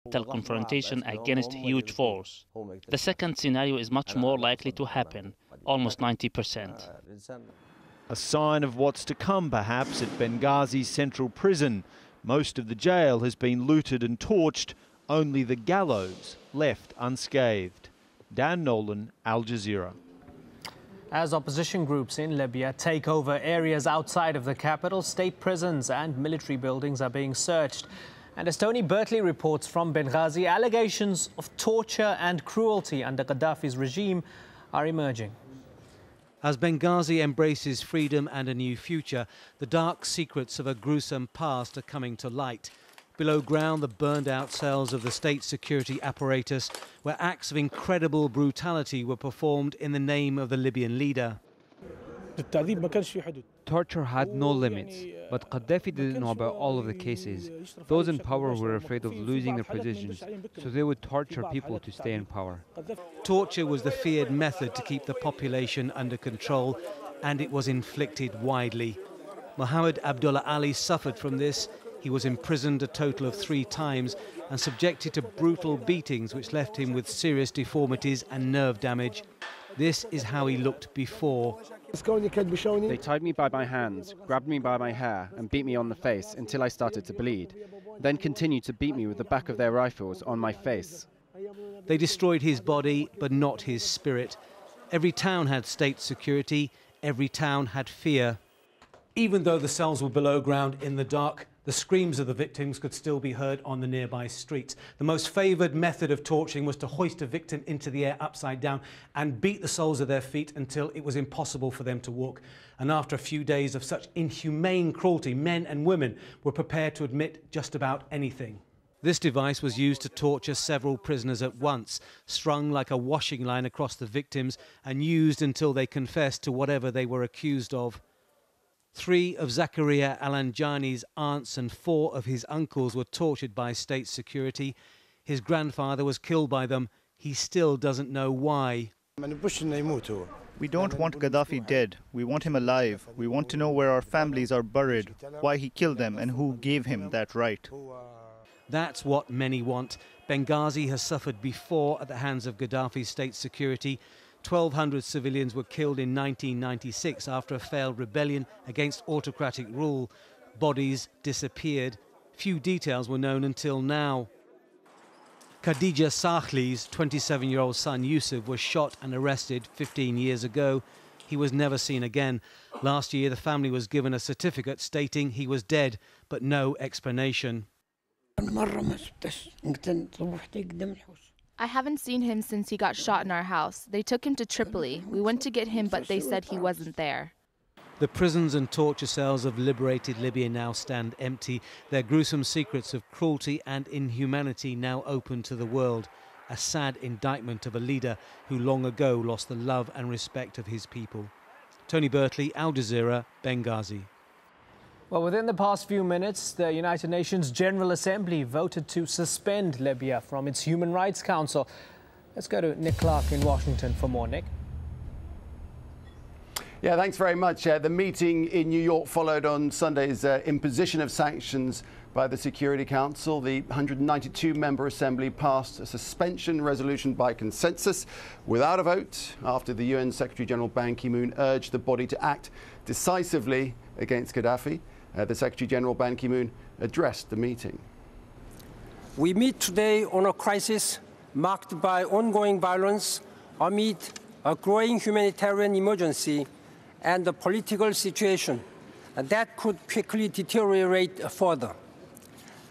tactical confrontation against huge force. The second scenario is much more likely to happen, almost 90%. A sign of what's to come, perhaps, at Benghazi's central prison. Most of the jail has been looted and torched, only the gallows left unscathed. Dan Nolan, Al Jazeera. As opposition groups in Libya take over areas outside of the capital, state prisons and military buildings are being searched. And as Tony Bertley reports from Benghazi, allegations of torture and cruelty under Gaddafi's regime are emerging. As Benghazi embraces freedom and a new future, the dark secrets of a gruesome past are coming to light. Below ground, the burned-out cells of the state security apparatus, where acts of incredible brutality were performed in the name of the Libyan leader. Torture had no limits, but Gaddafi didn't know about all of the cases. Those in power were afraid of losing their positions, so they would torture people to stay in power. Torture was the feared method to keep the population under control, and it was inflicted widely. Mohammed Abdullah Ali suffered from this. He was imprisoned a total of 3 times and subjected to brutal beatings which left him with serious deformities and nerve damage. This is how he looked before. They tied me by my hands, grabbed me by my hair and beat me on the face until I started to bleed, then continued to beat me with the back of their rifles on my face. They destroyed his body, but not his spirit. Every town had state security, every town had fear. Even though the cells were below ground in the dark, the screams of the victims could still be heard on the nearby streets. The most favoured method of torturing was to hoist a victim into the air upside down and beat the soles of their feet until it was impossible for them to walk. And after a few days of such inhumane cruelty, men and women were prepared to admit just about anything. This device was used to torture several prisoners at once, strung like a washing line across the victims and used until they confessed to whatever they were accused of. 3 of Zakaria Al-Anjani's aunts and 4 of his uncles were tortured by state security. His grandfather was killed by them. He still doesn't know why. We don't want Gaddafi dead. We want him alive. We want to know where our families are buried, why he killed them and who gave him that right. That's what many want. Benghazi has suffered before at the hands of Gaddafi's state security. 1,200 civilians were killed in 1996 after a failed rebellion against autocratic rule. Bodies disappeared. Few details were known until now. Khadija Sakhli's 27-year-old son Yusuf was shot and arrested 15 years ago. He was never seen again. Last year, the family was given a certificate stating he was dead, but no explanation. I haven't seen him since he got shot in our house. They took him to Tripoli. We went to get him, but they said he wasn't there. The prisons and torture cells of liberated Libya now stand empty. Their gruesome secrets of cruelty and inhumanity now open to the world. A sad indictment of a leader who long ago lost the love and respect of his people. Tony Bertley, Al Jazeera, Benghazi. Well, within the past few minutes, the United Nations General Assembly voted to suspend Libya from its Human Rights Council. Let's go to Nick Clark in Washington for more. Nick. Yeah, thanks very much. The meeting in New York followed on Sunday's imposition of sanctions by the Security Council. The 192-member assembly passed a suspension resolution by consensus without a vote after the UN Secretary-General Ban Ki-moon urged the body to act decisively against Gaddafi. The Secretary-General Ban Ki-moon addressed the meeting. We meet today on a crisis marked by ongoing violence amid a growing humanitarian emergency and a political situation that could quickly deteriorate further.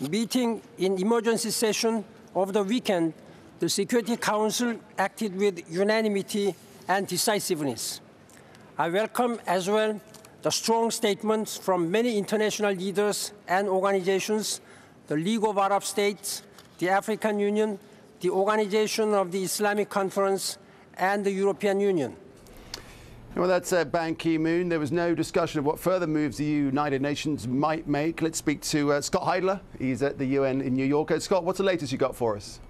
Meeting in emergency session over the weekend, the Security Council acted with unanimity and decisiveness. I welcome as well the strong statements from many international leaders and organizations, the League of Arab States, the African Union, the Organization of the Islamic Conference, and the European Union. Well, that's Ban Ki-moon. There was no discussion of what further moves the United Nations might make. Let's speak to Scott Heidler. He's at the UN in New York. Scott, what's the latest you got for us?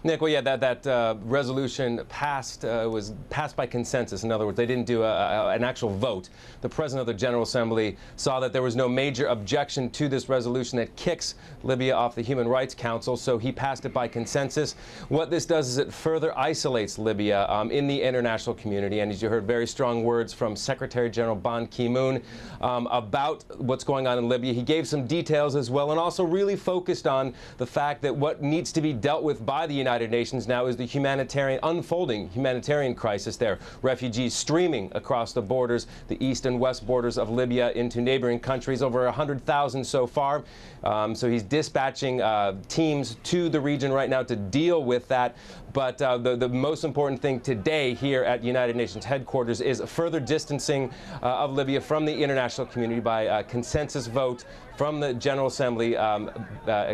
Nick, well, yeah, that resolution was passed by consensus. In other words, they didn't do an actual vote. The President of the General Assembly saw that there was no major objection to this resolution that kicks Libya off the Human Rights Council, so he passed it by consensus. What this does is it further isolates Libya in the international community, and as you heard, very strong words from Secretary General Ban Ki-moon about what's going on in Libya. He gave some details as well, and also really focused on the fact that what needs to be dealt with by the United Nations now is the unfolding humanitarian crisis there. Refugees streaming across the borders, the east and west borders of Libya into neighboring countries, over 100,000 so far. So he's dispatching teams to the region right now to deal with that. But the most important thing today here at United Nations headquarters is further distancing of Libya from the international community by a consensus vote from the General Assembly,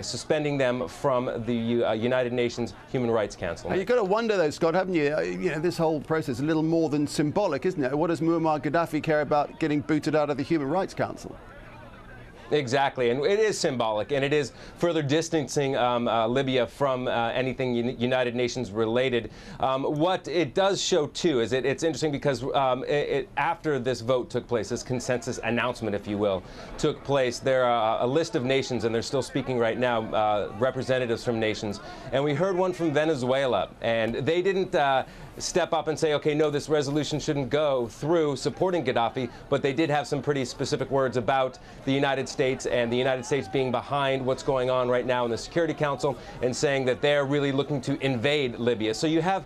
suspending them from the United Nations Human Rights Council. You've got to wonder, though, Scott, haven't you? You know, this whole process is a little more than symbolic, isn't it? What does Muammar Gaddafi care about getting booted out of the Human Rights Council? Exactly, and it is symbolic, and it is further distancing Libya from anything United Nations related. What it does show, too, is it's interesting because after this vote took place, this consensus announcement, if you will, took place, there are a list of nations, and they're still speaking right now, representatives from nations, and we heard one from Venezuela, and they didn't step up and say, okay, no, this resolution shouldn't go through supporting Gaddafi, but they did have some pretty specific words about the United States and the United States being behind what's going on right now in the Security Council and saying that they're really looking to invade Libya. So you have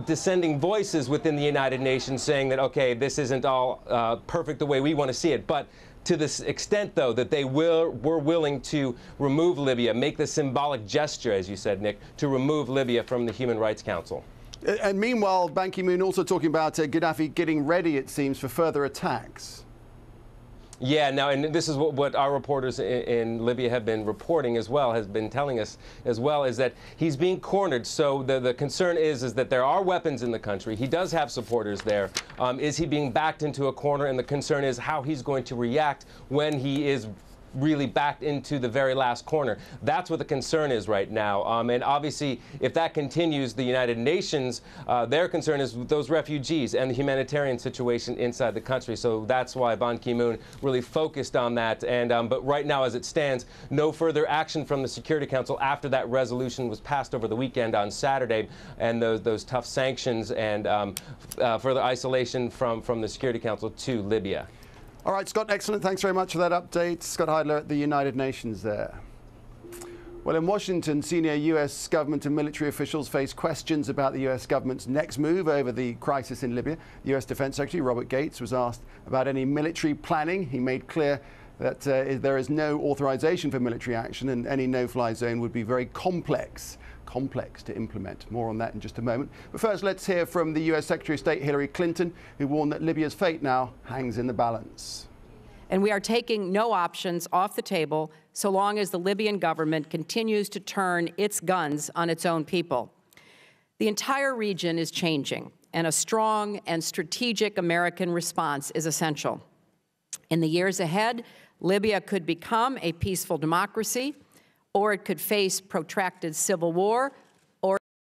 dissenting voices within the United Nations saying that, okay, this isn't all perfect the way we want to see it, but to this extent, though, that they were willing to remove Libya, make the symbolic gesture, as you said, Nick, to remove Libya from the Human Rights Council. And meanwhile, Ban Ki-moon also talking about Gaddafi getting ready, it seems, for further attacks. Yeah, now, and this is what our reporters in Libya have been reporting as well, has been telling us as well, is that he's being cornered. So the concern is that there are weapons in the country. He does have supporters there. Is he being backed into a corner? And the concern is how he's going to react when he is really backed into the very last corner. That's what the concern is right now. And obviously, if that continues, the United Nations, their concern is those refugees and the humanitarian situation inside the country. So that's why Ban Ki-moon really focused on that. And but right now, as it stands, no further action from the Security Council after that resolution was passed over the weekend on Saturday, and those tough sanctions and further isolation from the Security Council to Libya. All right, Scott, excellent. Thanks very much for that update. Scott Heidler at the United Nations there. Well, in Washington, senior U.S. government and military officials face questions about the U.S. government's next move over the crisis in Libya. U.S. Defense Secretary Robert Gates was asked about any military planning. He made clear that there is no authorization for military action, and any no-fly zone would be very complex to implement. More on that in just a moment. But first, let's hear from the U.S. Secretary of State Hillary Clinton, who warned that Libya's fate now hangs in the balance. And we are taking no options off the table so long as the Libyan government continues to turn its guns on its own people. The entire region is changing, and a strong and strategic American response is essential. In the years ahead, Libya could become a peaceful democracy, or it could face protracted civil war